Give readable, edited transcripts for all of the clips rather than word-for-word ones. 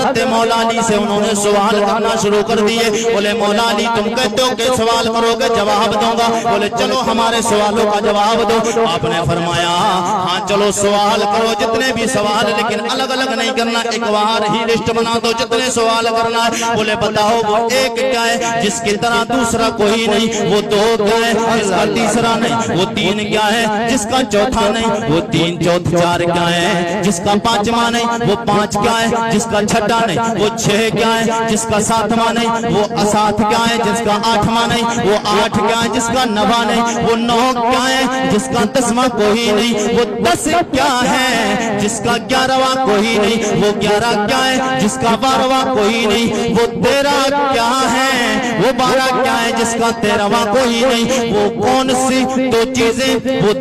حضرت مولا علی سے انہوں نے سوال کرنا شروع کر دیے. بولے مولا علی تم کہتے ہو کہ سوال کرو گے جواب دوں گا. بولے چلو ہمارے سوالوں کا جواب دو. آپ نے فرمایا ہاں چلو سوال کرو جتنے بھی سوال, لیکن الگ الگ نہیں کرنا, ایک بار ہی لسٹ بنا دو جتنے سوال کرنا ہے. بولے بتاؤ وہ ایک کیا ہے جس کی طرح دوسرا کوئی نہیں, وہ دو کیا ہے جس کا تیسرا نہیں, وہ تین کیا ہے جس کا چوتھا نہیں, وہ تین چوتھ چار کیا ہے جس کا پانچواں نہیں, وہ پانچ کیا ہے جس کا چھٹا نہیں, وہ چھ کیا ہے جس کا ساتواں نہیں, وہ سات کیا ہے جس کا آٹھواں نہیں, وہ آٹھ کیا ہے جس کا نواں نہیں, وہ نو کیا ہے جس کا دسواں کوئی نہیں, وہ دس کیا ہے جس کا گیارہواں کوئی نہیں, وہ گیارہ کیا ہے جس کا بارہواں کوئی نہیں, وہ تیرہ کیا ہے وہ بارہ کیا ہے جس کا تیرہواں کوئی نہیں. وہ کون سی دو چیزیں, وہ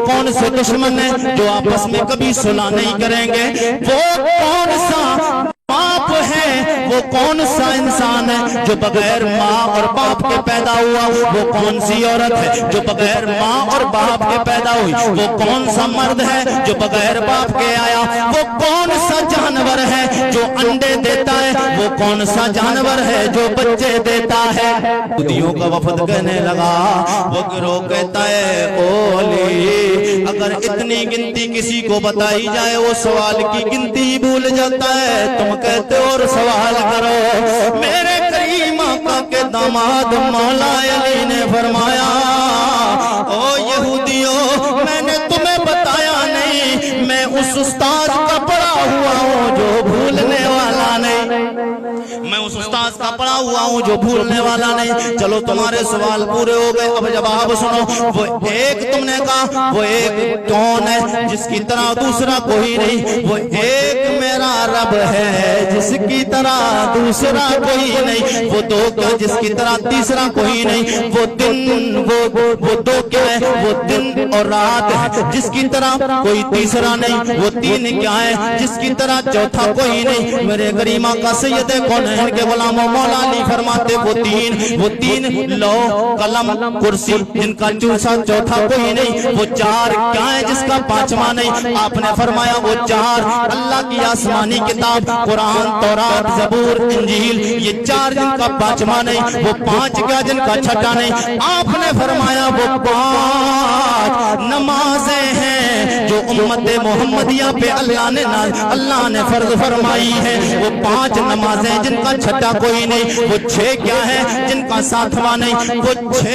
کون سے دشمن ہیں جو آپس میں کبھی صلح نہیں کریں گے, وہ کون سا باپ ہے, وہ کون سا انسان ہے جو بغیر ماں اور باپ کے پیدا ہوا, وہ کون سی عورت ہے جو بغیر ماں اور باپ کے پیدا ہوئی, وہ کون سا مرد ہے جو بغیر باپ کے آیا, وہ کون سا جانور ہے جو انڈے دیتا ہے, وہ کون سا جانور ہے جو بچے دیتا ہے. یہودیوں کا وفد کہنے لگا, وہ گروہ کہتا ہے اولی اگر اتنی گنتی کسی کو بتائی جائے وہ سوال کی گنتی بھول جاتا ہے, تم کہتے اور سوال کرو. میرے کریم آقا کے داماد مولا علی نے فرمایا او یہودیوں میں نے تمہیں بتایا نہیں, میں اس استاد کا پڑھا ہوا ہوں جو بھولنے والا نہیں, میں اس استاد کا پڑھا ہوا ہوں جو بھولنے والا نہیں. چلو تمہارے سوال پورے ہو گئے, اب جواب سنو. وہ ایک تم نے کہا, وہ ایک کون ہے جس کی طرح دوسرا کوئی نہیں, وہ ایک میرا رب ہے جس کی طرح دوسرا کوئی نہیں, وہ دو کیا جس کی طرح تیسرا کوئی نہیں, وہ دن وہ دو کیا ہے وہ دن اور رات ہے جس کی طرح کوئی تیسرا نہیں, وہ تین کیا ہے جس کی طرح چوتھا کوئی نہیں. میرے گریما کا سید کون ہے کے غلاموں مولا علی فرماتے وہ تین لو قلم کرسی جن کا چوتھا کوئی نہیں, وہ چار کیا ہے جس کا پانچواں نہیں. آپ نے فرمایا وہ چار اللہ کی آسمانی کتاب قرآن تورات زبور انجیل, یہ چار جن کا پانچواں نہیں, وہ پانچ کیا جن کا چھٹا نہیں. آپ نے فرمایا وہ پانچ نمازیں ہیں جو امت محمدیہ پہ اللہ نے فرض فرمائی ہے, وہ پانچ نمازیں جن کا چھٹا کوئی نہیں, وہ چھ کیا ہے جن کا ساتواں نہیں, وہ چھ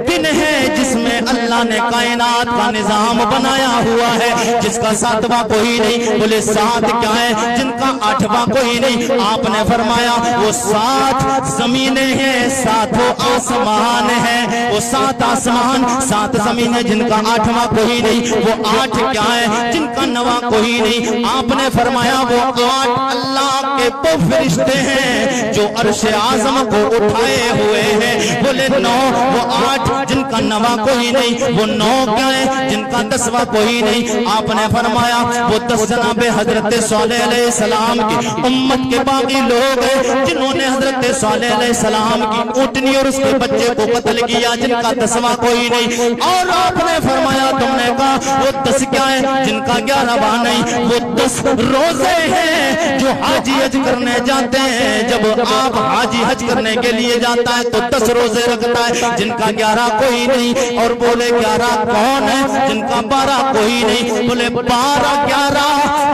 دن ہے جس میں اللہ نے کائنات کا نظام بنایا ہوا ہے جس کا ساتواں کوئی نہیں. بولے سات کیا ہے جن کا آٹھواں کوئی نہیں. آپ نے فرمایا وہ سات زمینیں ہیں ساتوں آسمان ہیں, وہ سات آسمان سات زمینیں جن کا آٹھواں کوئی نہیں, وہ آٹھ کیا ہے جن کا نواں کوئی نہیں. آپ نے فرمایا وہ آٹھ اللہ کے وہ فرشتے ہیں جو عرش اعظم کو اٹھائے ہوئے ہیں. بولے نو وہ آٹھ جن کا نواں کوئی نہیں, وہ نو کیا ہے جن کا دسواں کوئی نہیں. آپ نے فرمایا وہ 10 جناب حضرت صالح علیہ السلام کی امت کے باقی لوگ ہیں جنہوں نے حضرت صالح علیہ السلام کی اونٹنی اور اس کے بچے کو قتل کیا جن کا 10واں کوئی نہیں. اور آپ نے فرمایا تم نے کہا وہ 10 کیا ہے جن کا 11واں نہیں, وہ 10 روزے ہیں جو حاجی حج کرنے جاتے ہیں. جب آپ حاجی حج کرنے کے لیے جاتا ہے تو 10 روزے رکھتا ہے جن کا 11 کوئی نہیں. اور بولے 11 کون ہے جن کا 12 کوئی نہیں. بولے 12 11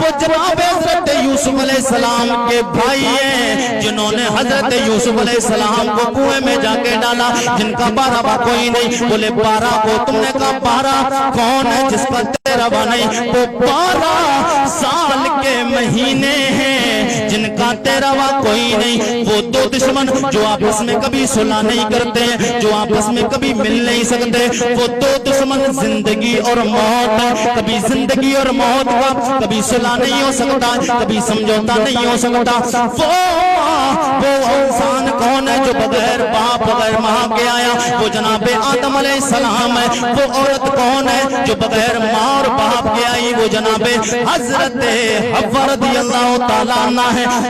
وہ جناب حضرت یوسف علیہ السلام کے بھائی ہیں جنہوں نے حضرت یوسف علیہ السلام کو کنویں میں جا کے ڈالا جن کا 12واں کوئی نہیں. بولے 12 کو تم نے کہا 12 کون ہے جس کا 13واں نہیں, وہ 12 سال کے مہینے ہیں جن کا 13واں کوئی نہیں. وہ دو دشمن جو آپس میں کبھی صلح نہیں کرتے ہیں, جو آپس میں کبھی مل نہیں سکتے, وہ دو دشمن زندگی اور موت, کبھی زندگی اور موت کا کبھی صلح نہیں ہو سکتا, کبھی سمجھوتا نہیں ہو سکتا. وہ انسان کون ہے جو بغیر باپ بغیر ماں کے آیا, وہ جناب آدم علیہ السلام ہے. وہ عورت کون ہے جو بغیر ماں اور باپ کے آئی, وہ جناب حضرت حوا رضی اللہ تعالیٰ عنہ ہے.